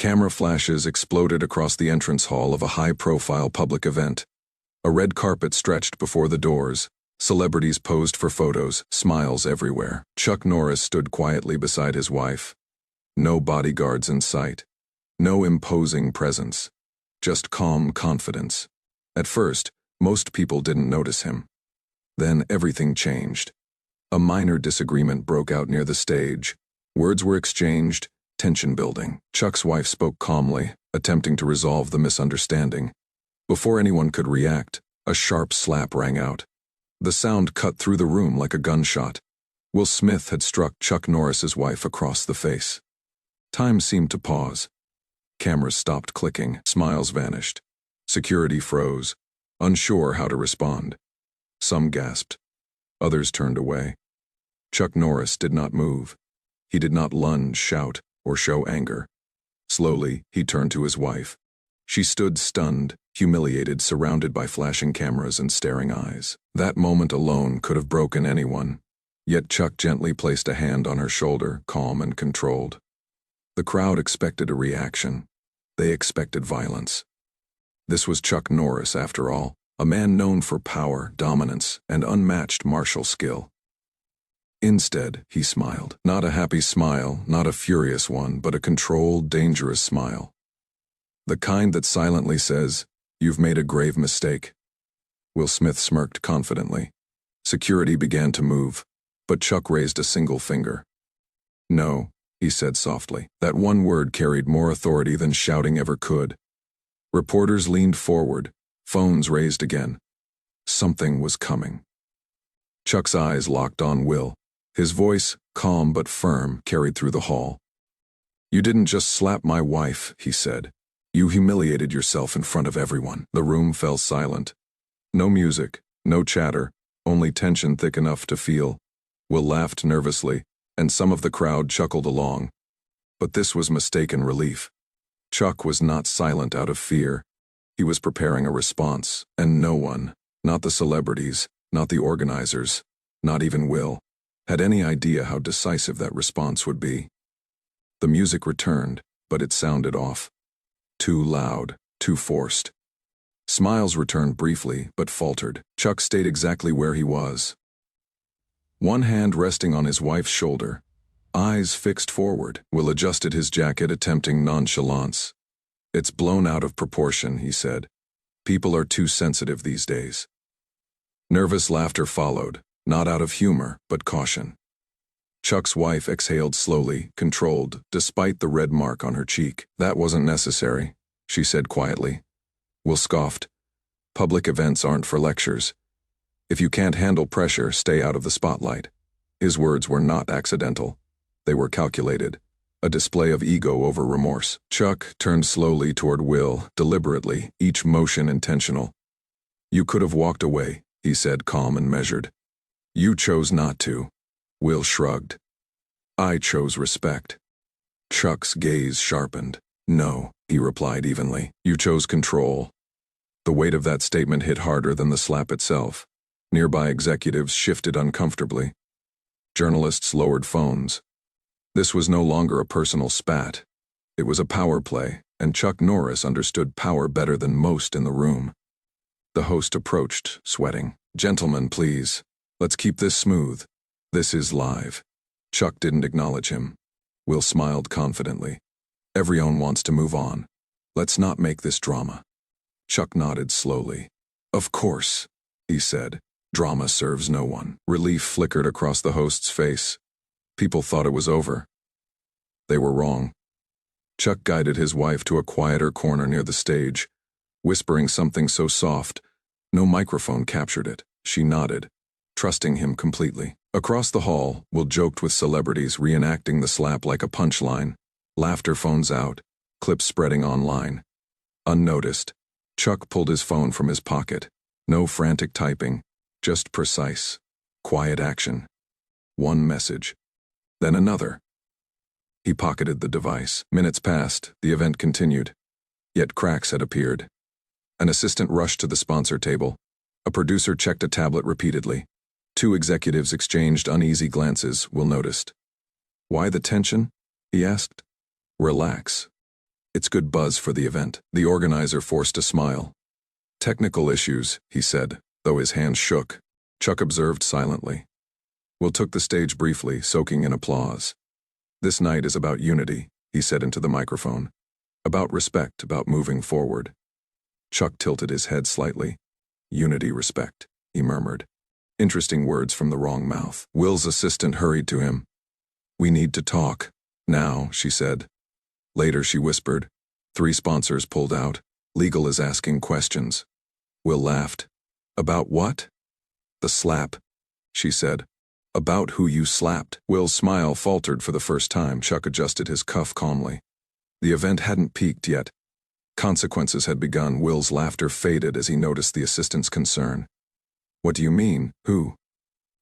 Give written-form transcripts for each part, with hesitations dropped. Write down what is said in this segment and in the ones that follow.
Camera flashes exploded across the entrance hall of a high-profile public event. A red carpet stretched before the doors. Celebrities posed for photos, smiles everywhere. Chuck Norris stood quietly beside his wife. No bodyguards in sight. No imposing presence. Just calm confidence. At first, most people didn't notice him. Then everything changed. A minor disagreement broke out near the stage. Words were exchanged, tension building. Chuck's wife spoke calmly, attempting to resolve the misunderstanding. Before anyone could react, a sharp slap rang out. The sound cut through the room like a gunshot. Will Smith had struck Chuck Norris's wife across the face. Time seemed to pause. Cameras stopped clicking, smiles vanished. Security froze, unsure how to respond. Some gasped. Others turned away. Chuck Norris did not move. He did not lunge, shout, or show anger. Slowly, he turned to his wife. She stood stunned, humiliated, surrounded by flashing cameras and staring eyes. That moment alone could have broken anyone. Yet Chuck gently placed a hand on her shoulder, calm and controlled. The crowd expected a reaction. They expected violence. This was Chuck Norris, after all, a man known for power, dominance, and unmatched martial skill. Instead, he smiled. Not a happy smile, not a furious one, but a controlled, dangerous smile. The kind that silently says, "You've made a grave mistake." Will Smith smirked confidently. Security began to move, but Chuck raised a single finger. "No," he said softly. That one word carried more authority than shouting ever could. Reporters leaned forward, phones raised again. Something was coming. Chuck's eyes locked on Will. His voice, calm but firm, carried through the hall. "You didn't just slap my wife," he said. "You humiliated yourself in front of everyone." The room fell silent. No music, no chatter, only tension thick enough to feel. Will laughed nervously, and some of the crowd chuckled along. But this was mistaken relief. Chuck was not silent out of fear. He was preparing a response, and no one, not the celebrities, not the organizers, not even Will, had any idea how decisive that response would be. The music returned, but it sounded off. Too loud, too forced. Smiles returned briefly, but faltered. Chuck stayed exactly where he was. One hand resting on his wife's shoulder, eyes fixed forward. Will adjusted his jacket, attempting nonchalance. "It's blown out of proportion," he said. "People are too sensitive these days." Nervous laughter followed, not out of humor, but caution. Chuck's wife exhaled slowly, controlled, despite the red mark on her cheek. "That wasn't necessary," she said quietly. Will scoffed. "Public events aren't for lectures. If you can't handle pressure, stay out of the spotlight." His words were not accidental. They were calculated, a display of ego over remorse. Chuck turned slowly toward Will, deliberately, each motion intentional. "You could have walked away," he said, calm and measured. "You chose not to." Will shrugged. "I chose respect." Chuck's gaze sharpened. "No," he replied evenly. "You chose control." The weight of that statement hit harder than the slap itself. Nearby executives shifted uncomfortably. Journalists lowered phones. This was no longer a personal spat. It was a power play, and Chuck Norris understood power better than most in the room. The host approached, sweating. "Gentlemen, please. Let's keep this smooth. This is live." Chuck didn't acknowledge him. Will smiled confidently. "Everyone wants to move on. Let's not make this drama." Chuck nodded slowly. "Of course," he said. "Drama serves no one." Relief flickered across the host's face. People thought it was over. They were wrong. Chuck guided his wife to a quieter corner near the stage, whispering something so soft, no microphone captured it. She nodded, trusting him completely. Across the hall, Will joked with celebrities reenacting the slap like a punchline. Laughter phones out, clips spreading online. Unnoticed, Chuck pulled his phone from his pocket. No frantic typing, just precise, quiet action. One message, then another. He pocketed the device. Minutes passed, the event continued. Yet cracks had appeared. An assistant rushed to the sponsor table. A producer checked a tablet repeatedly. Two executives exchanged uneasy glances, Will noticed. "Why the tension?" he asked. "Relax." It's good buzz for the event. The organizer forced a smile. Technical issues, he said, though his hands shook. Chuck observed silently. Will took the stage briefly, soaking in applause. This night is about unity, he said into the microphone. About respect, about moving forward. Chuck tilted his head slightly. Unity, respect, he murmured. Interesting words from the wrong mouth. Will's assistant hurried to him. We need to talk. Now, she said. Later, she whispered. 3 sponsors pulled out. Legal is asking questions. Will laughed. About what? The slap, she said. About who you slapped. Will's smile faltered for the first time. Chuck adjusted his cuff calmly. The event hadn't peaked yet. Consequences had begun. Will's laughter faded as he noticed the assistant's concern. What do you mean, who?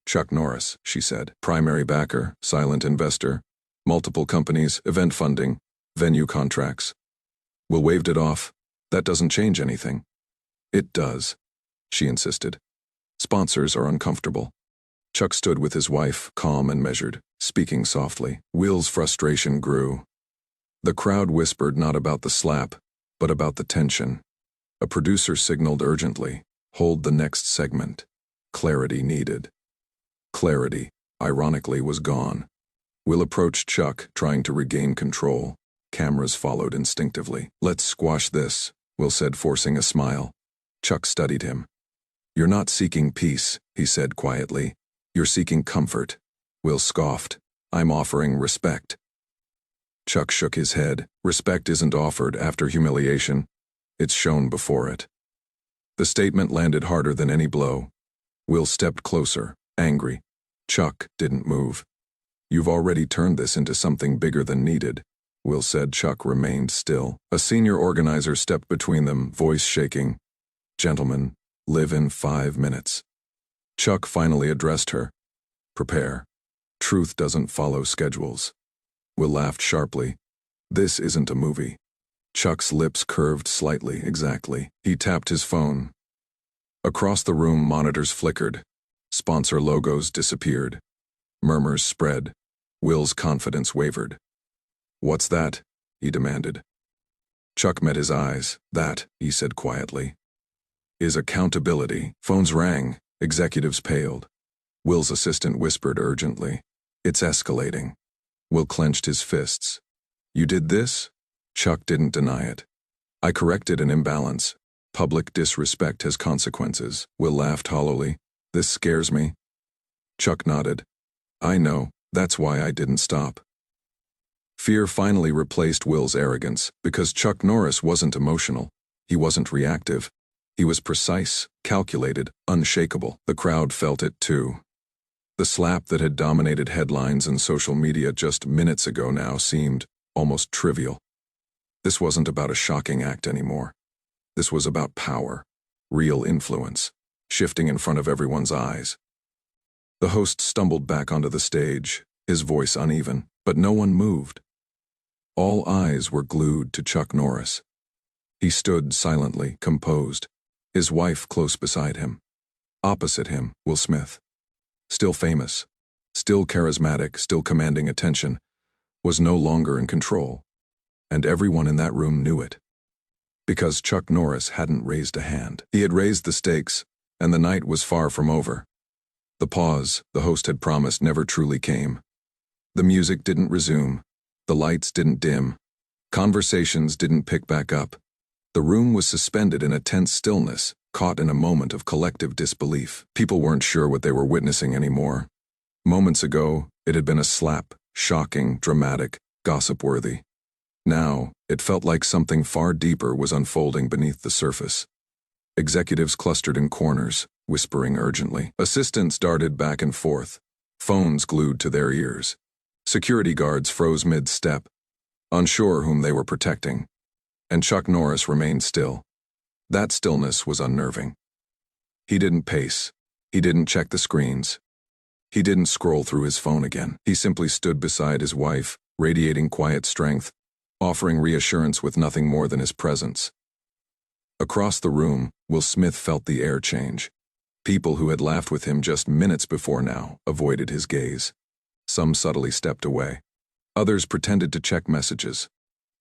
Chuck Norris, she said. Primary backer, silent investor, multiple companies, event funding, venue contracts. Will waved it off. That doesn't change anything. It does, she insisted. Sponsors are uncomfortable. Chuck stood with his wife, calm and measured, speaking softly. Will's frustration grew. The crowd whispered not about the slap, but about the tension. A producer signaled urgently, hold the next segment. Clarity needed. Clarity, ironically, was gone. Will approached Chuck, trying to regain control. Cameras followed instinctively. Let's squash this, Will said, forcing a smile. Chuck studied him. You're not seeking peace, he said quietly. You're seeking comfort. Will scoffed. I'm offering respect. Chuck shook his head. Respect isn't offered after humiliation. It's shown before it. The statement landed harder than any blow. Will stepped closer, angry. Chuck didn't move. You've already turned this into something bigger than needed, Will said. Chuck remained still. A senior organizer stepped between them, voice shaking. Gentlemen, live in 5 minutes. Chuck finally addressed her. Prepare. Truth doesn't follow schedules. Will laughed sharply. This isn't a movie. Chuck's lips curved slightly. Exactly. He tapped his phone. Across the room, monitors flickered. Sponsor logos disappeared. Murmurs spread. Will's confidence wavered. What's that? He demanded. Chuck met his eyes. That, he said quietly, is accountability. Phones rang. Executives paled. Will's assistant whispered urgently. It's escalating. Will clenched his fists. You did this? Chuck didn't deny it. I corrected an imbalance. Public disrespect has consequences. Will laughed hollowly. This scares me. Chuck nodded. I know, that's why I didn't stop. Fear finally replaced Will's arrogance, because Chuck Norris wasn't emotional. He wasn't reactive. He was precise, calculated, unshakable. The crowd felt it too. The slap that had dominated headlines and social media just minutes ago now seemed almost trivial. This wasn't about a shocking act anymore. This was about power, real influence, shifting in front of everyone's eyes. The host stumbled back onto the stage, his voice uneven, but no one moved. All eyes were glued to Chuck Norris. He stood silently, composed, his wife close beside him. Opposite him, Will Smith. Still famous, still charismatic, still commanding attention, was no longer in control. And everyone in that room knew it. Because Chuck Norris hadn't raised a hand. He had raised the stakes, and the night was far from over. The pause the host had promised never truly came. The music didn't resume. The lights didn't dim. Conversations didn't pick back up. The room was suspended in a tense stillness, caught in a moment of collective disbelief. People weren't sure what they were witnessing anymore. Moments ago, it had been a slap, shocking, dramatic, gossip-worthy. Now, it felt like something far deeper was unfolding beneath the surface. Executives clustered in corners, whispering urgently. Assistants darted back and forth, phones glued to their ears. Security guards froze mid-step, unsure whom they were protecting. And Chuck Norris remained still. That stillness was unnerving. He didn't pace. He didn't check the screens. He didn't scroll through his phone again. He simply stood beside his wife, radiating quiet strength, offering reassurance with nothing more than his presence. Across the room, Will Smith felt the air change. People who had laughed with him just minutes before now avoided his gaze. Some subtly stepped away. Others pretended to check messages.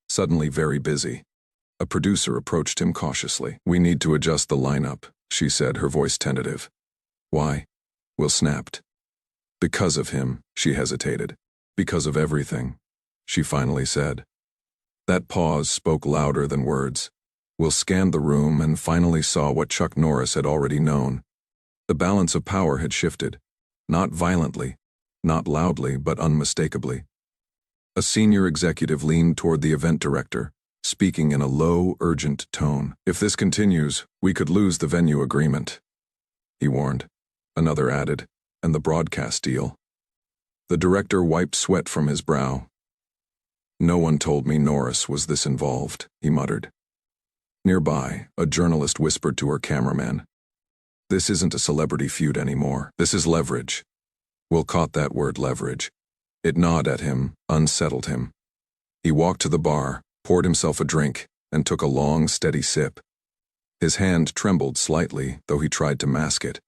suddenly very busy. A producer approached him cautiously. "We need to adjust the lineup," she said, her voice tentative. "Why?" Will snapped. "Because of him," she hesitated. "Because of everything," she finally said. That pause spoke louder than words. Will scanned the room and finally saw what Chuck Norris had already known. The balance of power had shifted. Not violently, not loudly, but unmistakably. A senior executive leaned toward the event director, speaking in a low, urgent tone. "If this continues, we could lose the venue agreement," he warned. Another added, "and the broadcast deal." The director wiped sweat from his brow. "No one told me Norris was this involved," he muttered. Nearby, a journalist whispered to her cameraman, "This isn't a celebrity feud anymore. This is leverage." Will caught that word, leverage. It gnawed at him, unsettled him. He walked to the bar, poured himself a drink, and took a long, steady sip. His hand trembled slightly, though he tried to mask it.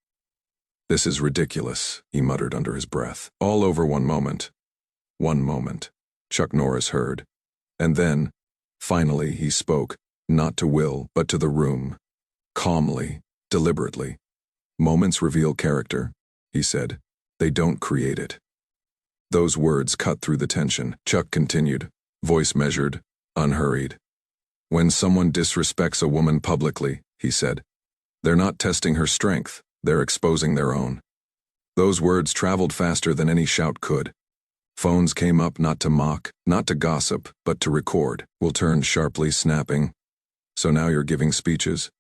"This is ridiculous," he muttered under his breath. "All over one moment." One moment, Chuck Norris heard. And then, finally, he spoke, not to Will, but to the room. Calmly, deliberately. "Moments reveal character," he said. "They don't create it." Those words cut through the tension. Chuck continued, voice measured, unhurried. "When someone disrespects a woman publicly," he said, "they're not testing her strength, they're exposing their own." Those words traveled faster than any shout could. Phones came up not to mock, not to gossip, but to record. Will turned sharply, snapping, "So now you're giving speeches?"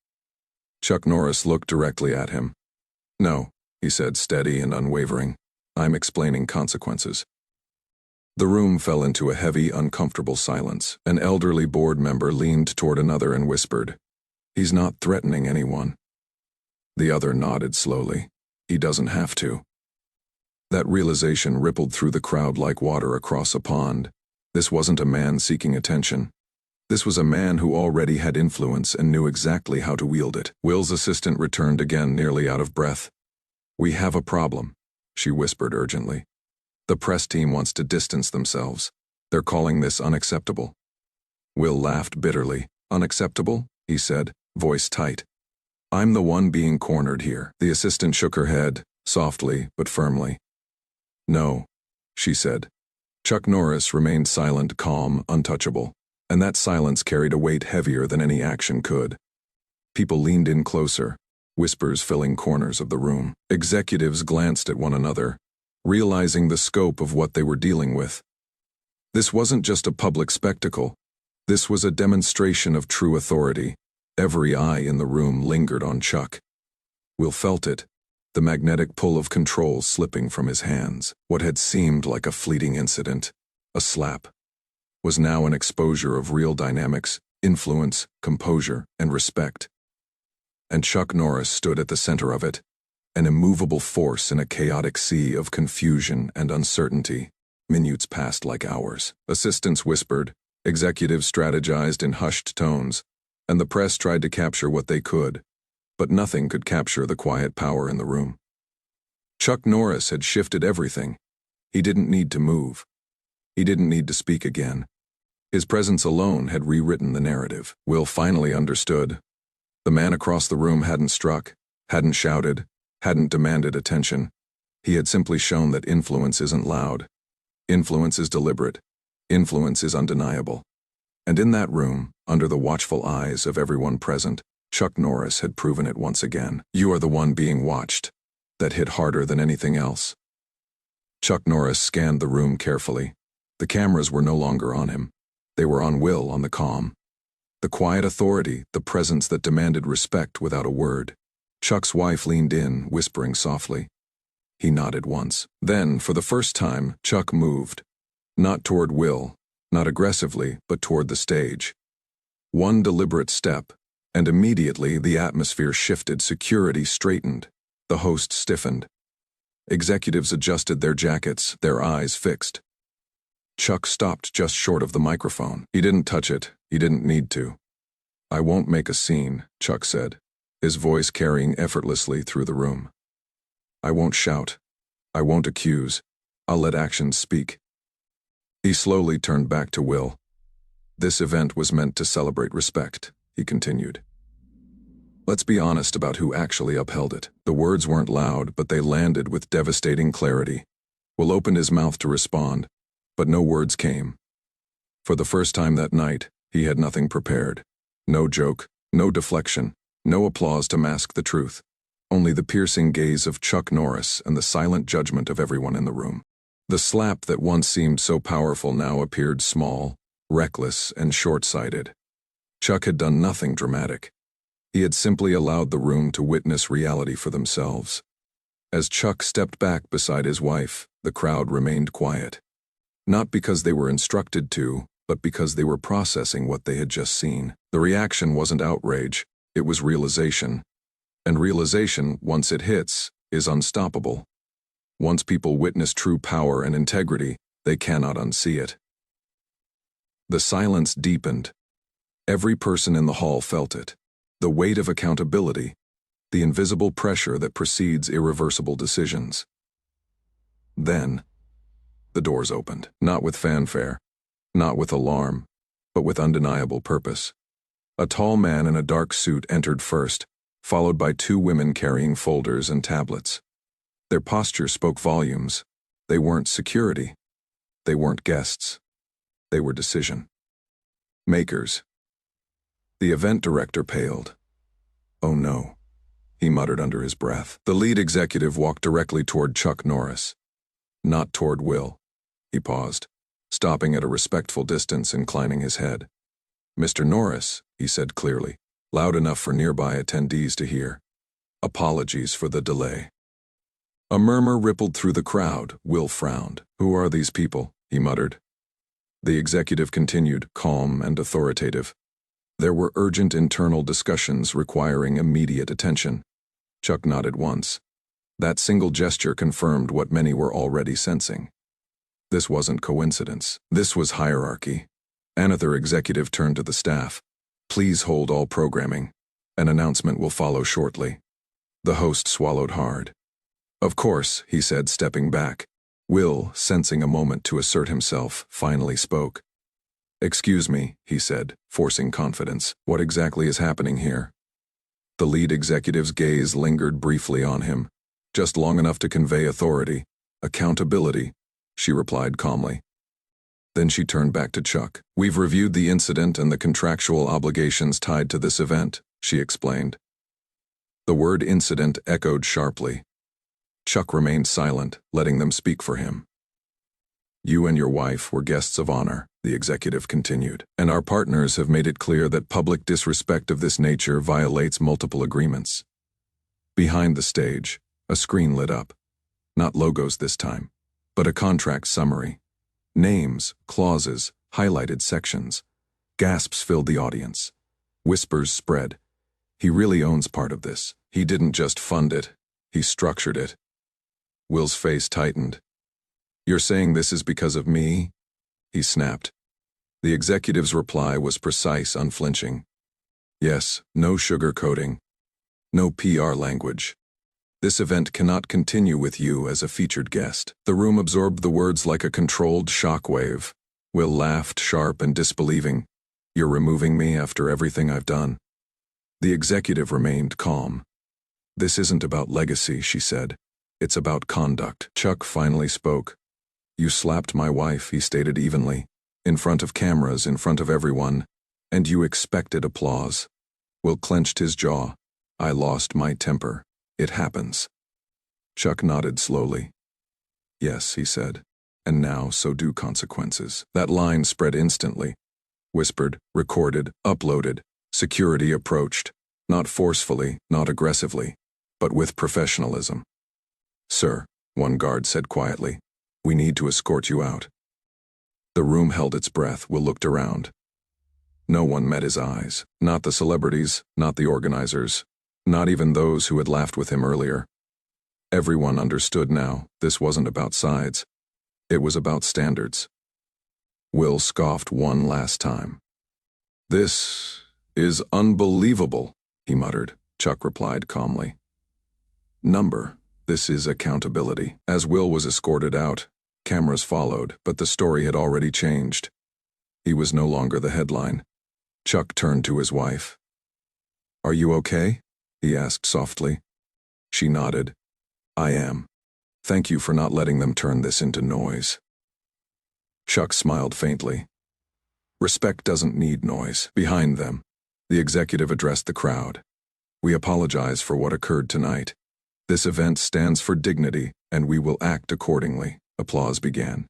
Chuck Norris looked directly at him. "No," he said, steady and unwavering. "I'm explaining consequences." The room fell into a heavy, uncomfortable silence. An elderly board member leaned toward another and whispered, "He's not threatening anyone." The other nodded slowly. "He doesn't have to." That realization rippled through the crowd like water across a pond. This wasn't a man seeking attention. This was a man who already had influence and knew exactly how to wield it. Will's assistant returned again, nearly out of breath. "We have a problem," she whispered urgently. "The press team wants to distance themselves. They're calling this unacceptable." Will laughed bitterly. "Unacceptable?" he said, voice tight. "I'm the one being cornered here." The assistant shook her head, softly but firmly. "No," she said. Chuck Norris remained silent, calm, untouchable. And that silence carried a weight heavier than any action could. People leaned in closer, whispers filling corners of the room. Executives glanced at one another, realizing the scope of what they were dealing with. This wasn't just a public spectacle. This was a demonstration of true authority. Every eye in the room lingered on Chuck. Will felt it, the magnetic pull of control slipping from his hands. What had seemed like a fleeting incident, a slap, was now an exposure of real dynamics, influence, composure, and respect. And Chuck Norris stood at the center of it, an immovable force in a chaotic sea of confusion and uncertainty. Minutes passed like hours. Assistants whispered, executives strategized in hushed tones, and the press tried to capture what they could, but nothing could capture the quiet power in the room. Chuck Norris had shifted everything. He didn't need to move. He didn't need to speak again. His presence alone had rewritten the narrative. Will finally understood. The man across the room hadn't struck, hadn't shouted, hadn't demanded attention. He had simply shown that influence isn't loud. Influence is deliberate. Influence is undeniable. And in that room, under the watchful eyes of everyone present, Chuck Norris had proven it once again. "You are the one being watched." That hit harder than anything else. Chuck Norris scanned the room carefully. The cameras were no longer on him. They were on Will, on the comm. The quiet authority, the presence that demanded respect without a word. Chuck's wife leaned in, whispering softly. He nodded once. Then, for the first time, Chuck moved. Not toward Will, not aggressively, but toward the stage. One deliberate step, and immediately the atmosphere shifted, security straightened, the host stiffened. Executives adjusted their jackets, their eyes fixed. Chuck stopped just short of the microphone. He didn't touch it. He didn't need to. "I won't make a scene," Chuck said, his voice carrying effortlessly through the room. "I won't shout. I won't accuse. I'll let actions speak." He slowly turned back to Will. This event was meant to celebrate respect, he continued. Let's be honest about who actually upheld it. The words weren't loud, but they landed with devastating clarity. Will opened his mouth to respond, but no words came. For the first time that night, he had nothing prepared. No joke, no deflection, no applause to mask the truth. Only the piercing gaze of Chuck Norris and the silent judgment of everyone in the room. The slap that once seemed so powerful now appeared small, reckless, and short-sighted. Chuck had done nothing dramatic. He had simply allowed the room to witness reality for themselves. As Chuck stepped back beside his wife, the crowd remained quiet. Not because they were instructed to, but because they were processing what they had just seen. The reaction wasn't outrage, it was realization. And realization, once it hits, is unstoppable. Once people witness true power and integrity, they cannot unsee it. The silence deepened. Every person in the hall felt it. The weight of accountability, the invisible pressure that precedes irreversible decisions. Then, the doors opened, not with fanfare, not with alarm, but with undeniable purpose. A tall man in a dark suit entered first, followed by two women carrying folders and tablets. Their posture spoke volumes. They weren't security. They weren't guests. They were decision makers. The event director paled. "Oh no," he muttered under his breath. The lead executive walked directly toward Chuck Norris. Not toward Will. He paused, stopping at a respectful distance, inclining his head. "Mr. Norris," he said clearly, loud enough for nearby attendees to hear. "Apologies for the delay." A murmur rippled through the crowd. Will frowned. "Who are these people?" he muttered. The executive continued, calm and authoritative. There were urgent internal discussions requiring immediate attention. Chuck nodded once. That single gesture confirmed what many were already sensing. This wasn't coincidence. This was hierarchy. Another executive turned to the staff. "Please hold all programming. An announcement will follow shortly." The host swallowed hard. "Of course," he said, stepping back. Will, sensing a moment to assert himself, finally spoke. "Excuse me," he said, forcing confidence. "What exactly is happening here?" The lead executive's gaze lingered briefly on him, just long enough to convey authority. "Accountability," she replied calmly. Then she turned back to Chuck. "We've reviewed the incident and the contractual obligations tied to this event," she explained. The word incident echoed sharply. Chuck remained silent, letting them speak for him. "You and your wife were guests of honor," the executive continued, "and our partners have made it clear that public disrespect of this nature violates multiple agreements." Behind the stage, a screen lit up. Not logos this time, but a contract summary. Names, clauses, highlighted sections. Gasps filled the audience. Whispers spread. "He really owns part of this. He didn't just fund it, he structured it." Will's face tightened. "You're saying this is because of me?" he snapped. The executive's reply was precise, unflinching. "Yes, no sugarcoating. No PR language. This event cannot continue with you as a featured guest." The room absorbed the words like a controlled shockwave. Will laughed, sharp and disbelieving. "You're removing me after everything I've done?" The executive remained calm. "This isn't about legacy," she said. "It's about conduct." Chuck finally spoke. "You slapped my wife," he stated evenly, "in front of cameras, in front of everyone, and you expected applause." Will clenched his jaw. "I lost my temper. It happens." Chuck nodded slowly. "Yes," he said, "and now so do consequences." That line spread instantly. Whispered, recorded, uploaded. Security approached, not forcefully, not aggressively, but with professionalism. "Sir," one guard said quietly, "we need to escort you out." The room held its breath. Will looked around. No one met his eyes. Not the celebrities, not the organizers, not even those who had laughed with him earlier. Everyone understood now, this wasn't about sides. It was about standards. Will scoffed one last time. "This is unbelievable," he muttered. Chuck replied calmly. This is accountability." As Will was escorted out, cameras followed, but the story had already changed. He was no longer the headline. Chuck turned to his wife. "Are you okay?" he asked softly. She nodded. "I am. Thank you for not letting them turn this into noise." Chuck smiled faintly. "Respect doesn't need noise." Behind them, the executive addressed the crowd. "We apologize for what occurred tonight. This event stands for dignity, and we will act accordingly." Applause began.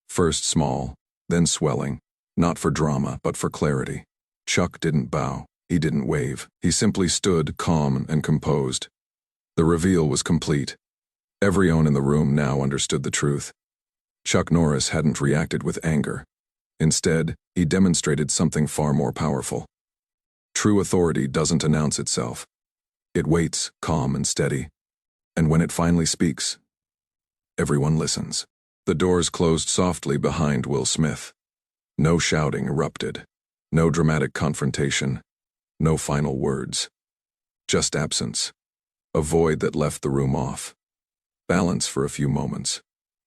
First small, then swelling, not for drama, but for clarity. Chuck didn't bow. He didn't wave. He simply stood, calm and composed. The reveal was complete. Everyone in the room now understood the truth. Chuck Norris hadn't reacted with anger. Instead, he demonstrated something far more powerful. True authority doesn't announce itself. It waits, calm and steady. And when it finally speaks, everyone listens. The doors closed softly behind Will Smith. No shouting erupted. No dramatic confrontation. No final words. Just absence. A void that left the room off. Balance for a few moments.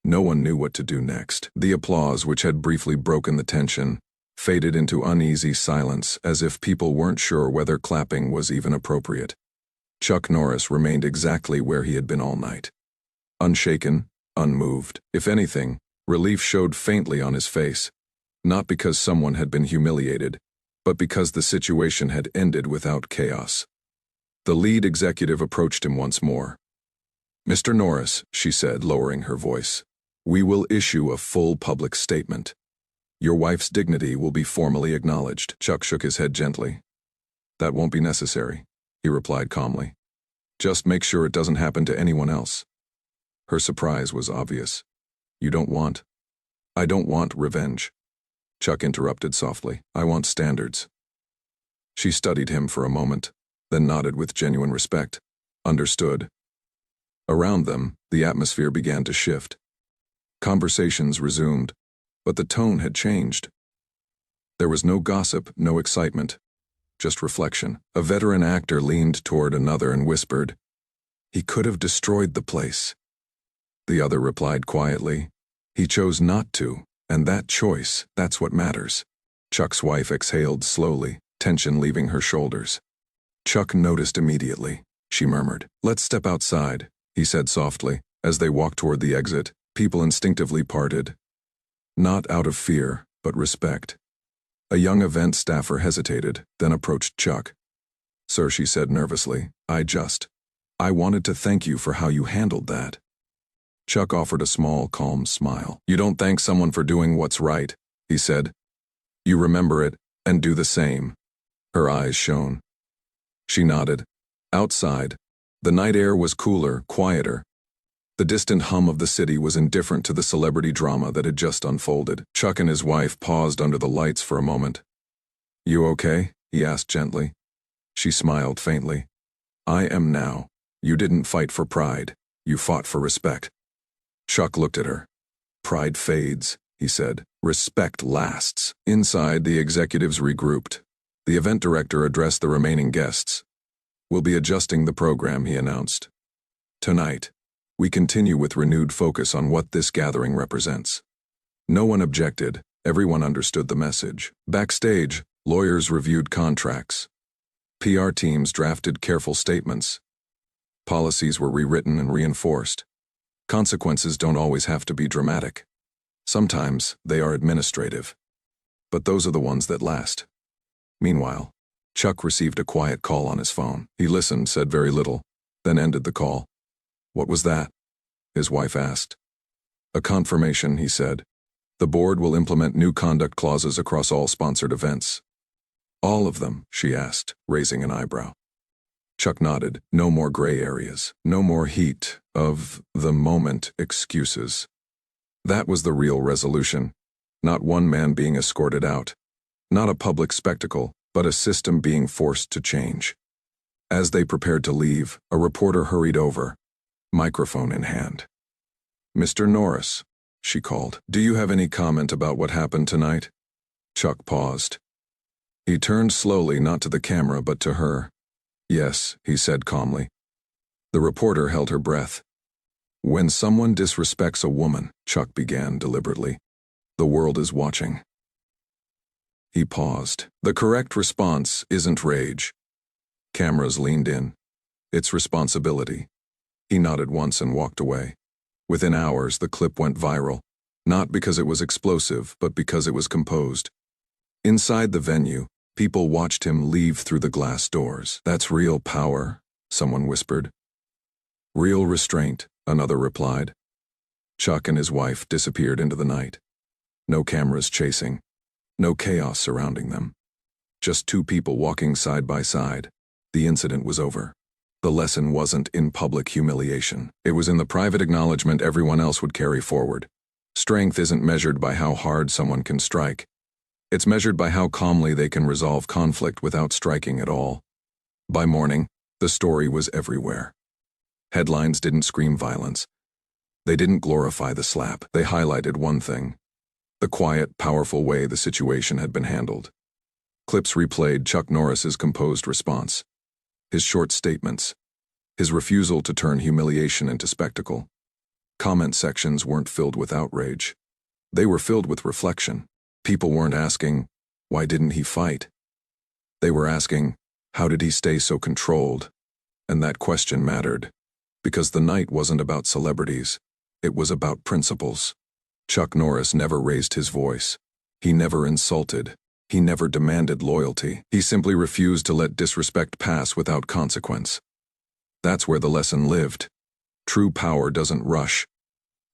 No one knew what to do next. The applause, which had briefly broken the tension, faded into uneasy silence, as if people weren't sure whether clapping was even appropriate. Chuck Norris remained exactly where he had been all night. Unshaken, unmoved. If anything, relief showed faintly on his face. Not because someone had been humiliated, but because the situation had ended without chaos. The lead executive approached him once more. "Mr. Norris," she said, lowering her voice, "we will issue a full public statement. Your wife's dignity will be formally acknowledged." Chuck shook his head gently. "That won't be necessary," he replied calmly. "Just make sure it doesn't happen to anyone else." Her surprise was obvious. "You don't want?" "I don't want revenge," Chuck interrupted softly. "I want standards." She studied him for a moment, then nodded with genuine respect. "Understood." Around them, the atmosphere began to shift. Conversations resumed, but the tone had changed. There was no gossip, no excitement, just reflection. A veteran actor leaned toward another and whispered, "He could have destroyed the place." The other replied quietly, "He chose not to, and that choice, that's what matters." Chuck's wife exhaled slowly, tension leaving her shoulders. Chuck noticed immediately. She murmured, "Let's step outside," he said softly. As they walked toward the exit, people instinctively parted. Not out of fear, but respect. A young event staffer hesitated, then approached Chuck. "Sir," she said nervously, I wanted to thank you for how you handled that." Chuck offered a small, calm smile. "You don't thank someone for doing what's right," he said. "You remember it, and do the same." Her eyes shone. She nodded. Outside, the night air was cooler, quieter. The distant hum of the city was indifferent to the celebrity drama that had just unfolded. Chuck and his wife paused under the lights for a moment. "You okay?" he asked gently. She smiled faintly. "I am now. You didn't fight for pride. You fought for respect." Chuck looked at her. "Pride fades," he said. "Respect lasts." Inside, the executives regrouped. The event director addressed the remaining guests. "We'll be adjusting the program," he announced. "Tonight, we continue with renewed focus on what this gathering represents." No one objected. Everyone understood the message. Backstage, lawyers reviewed contracts. PR teams drafted careful statements. Policies were rewritten and reinforced. Consequences don't always have to be dramatic. Sometimes they are administrative. But those are the ones that last. Meanwhile, Chuck received a quiet call on his phone. He listened, said very little, then ended the call. "What was that?" his wife asked. "A confirmation," he said. "The board will implement new conduct clauses across all sponsored events." "All of them?" she asked, raising an eyebrow. Chuck nodded. No more gray areas. No more heat of the moment excuses. That was the real resolution. Not one man being escorted out. Not a public spectacle, but a system being forced to change. As they prepared to leave, a reporter hurried over, microphone in hand. "Mr. Norris," she called, "do you have any comment about what happened tonight?" Chuck paused. He turned slowly, not to the camera but to her. "Yes," he said calmly. The reporter held her breath. "When someone disrespects a woman," Chuck began deliberately, "the world is watching. He paused. The correct response isn't rage. Cameras leaned in. It's responsibility. He nodded once and walked away. Within hours, the clip went viral. Not because it was explosive, but because it was composed. Inside the venue, people watched him leave through the glass doors. That's real power, someone whispered. Real restraint, another replied. Chuck and his wife disappeared into the night. No cameras chasing. No chaos surrounding them. Just two people walking side by side. The incident was over. The lesson wasn't in public humiliation. It was in the private acknowledgement everyone else would carry forward. Strength isn't measured by how hard someone can strike. It's measured by how calmly they can resolve conflict without striking at all. By morning, the story was everywhere. Headlines didn't scream violence. They didn't glorify the slap. They highlighted one thing: the quiet, powerful way the situation had been handled. Clips replayed Chuck Norris's composed response, his short statements, his refusal to turn humiliation into spectacle. Comment sections weren't filled with outrage. They were filled with reflection. People weren't asking, why didn't he fight? They were asking, how did he stay so controlled? And that question mattered, because the night wasn't about celebrities. It was about principles. Chuck Norris never raised his voice. He never insulted. He never demanded loyalty. He simply refused to let disrespect pass without consequence. That's where the lesson lived. True power doesn't rush.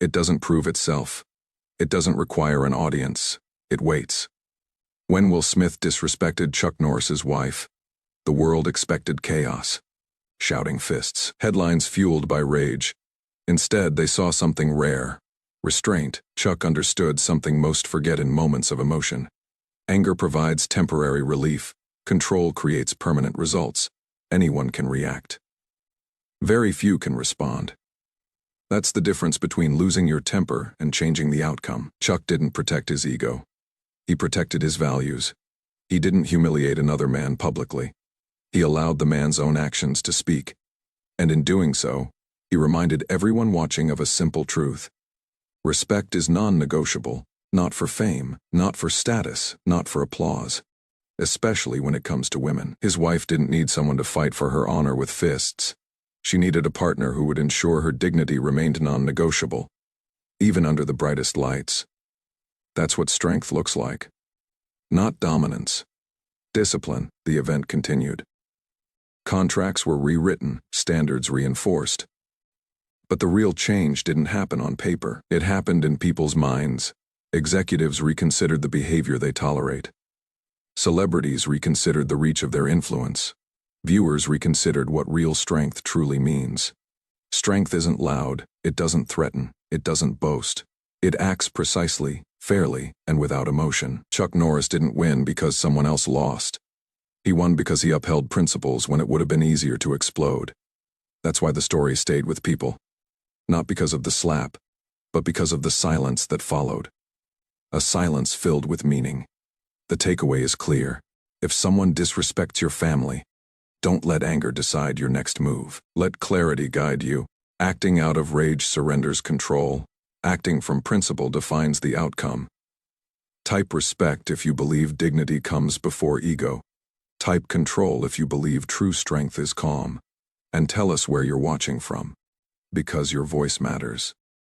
It doesn't prove itself. It doesn't require an audience. It waits. When Will Smith disrespected Chuck Norris's wife, the world expected chaos. Shouting fists. Headlines fueled by rage. Instead, they saw something rare. Restraint. Chuck understood something most forget in moments of emotion. Anger provides temporary relief. Control creates permanent results. Anyone can react. Very few can respond. That's the difference between losing your temper and changing the outcome. Chuck didn't protect his ego. He protected his values. He didn't humiliate another man publicly. He allowed the man's own actions to speak. And in doing so, he reminded everyone watching of a simple truth. Respect is non-negotiable, not for fame, not for status, not for applause. Especially when it comes to women. His wife didn't need someone to fight for her honor with fists. She needed a partner who would ensure her dignity remained non-negotiable, even under the brightest lights. That's what strength looks like. Not dominance. Discipline, the event continued. Contracts were rewritten, standards reinforced. But the real change didn't happen on paper. It happened in people's minds. Executives reconsidered the behavior they tolerate. Celebrities reconsidered the reach of their influence. Viewers reconsidered what real strength truly means. Strength isn't loud, it doesn't threaten, it doesn't boast. It acts precisely, fairly, and without emotion. Chuck Norris didn't win because someone else lost. He won because he upheld principles when it would have been easier to explode. That's why the story stayed with people. Not because of the slap, but because of the silence that followed. A silence filled with meaning. The takeaway is clear. If someone disrespects your family, don't let anger decide your next move. Let clarity guide you. Acting out of rage surrenders control. Acting from principle defines the outcome. Type respect if you believe dignity comes before ego. Type control if you believe true strength is calm. And tell us where you're watching from. Because your voice matters.